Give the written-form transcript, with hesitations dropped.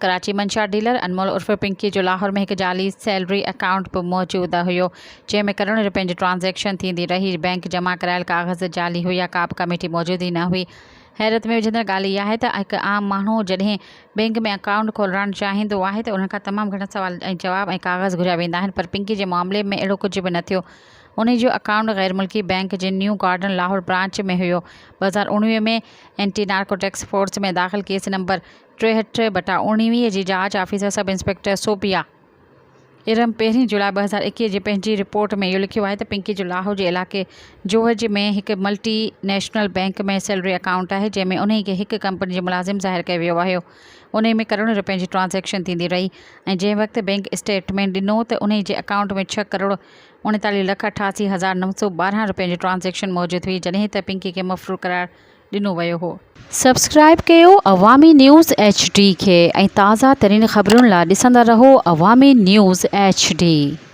कराची मंशा डीलर अनमोल उर्फ़ पिंकी जो लाहौर में एक जाली सैलरी अकाउंट बि मौजूदु हुयो जंहिंमें करोड़ों रुपयनि जी ट्रांज़ेक्शन थींदी रही। बैंक जमा करायल कागज़ जाली हुया, का बि कमेटी मौजूद ई न हुई। हैरत में विझंदड़ ॻाल्हि इहा आहे त हिकु आम माण्हू जॾहिं बैंक में अकाउंट खोलाइणु चाहींदो आहे त उन खां तमामु घणा सवाल ऐं जवाब ऐं कागज़ घुरिया वेंदा आहिनि, पर पिंकी जे मामले में अहिड़ो कुझु बि न थियो। उन जो अकाउंट गैर मुल्की बैंक जे न्यू गार्डन लाहौर ब्रांच में हुयो। 2019 में एंटी नार्कोटिक्स फोर्स में दाख़िल केस नंबर 63/19 जी जांच officer sub inspector Sophia Iram 1 जुलाई 2021 जी पंहिंजी रिपोर्ट में इहो लिखियो आहे त पिंकी जो लाहौर जे इलाइक़े जोहज में हिकु मल्टी नेशनल बैंक में सैलरी अकाउंट आहे, जंहिंमें उन खे हिकु कंपनी जो मुलाज़िम ज़ाहिर कयो वियो आहे। उन में करोड़ों रुपयनि जी ट्रांज़ेक्शन थींदी रही ऐं जंहिं वक़्तु बैंक स्टेटमेंट ॾिनो त उन जे अकाउंट में 6,39,88,912 रुपयनि जी ट्रांज़ेक्शन मौजूदु हुई, जॾहिं त पिंकी खे मफ़रूर करार ॾिनो वियो हो। सब्सक्राइब कयो अवामी न्यूज़ HD खे ऐं ताज़ा तरीन ख़बरुनि लाइ ॾिसंदा रहो अवामी न्यूज़ HD।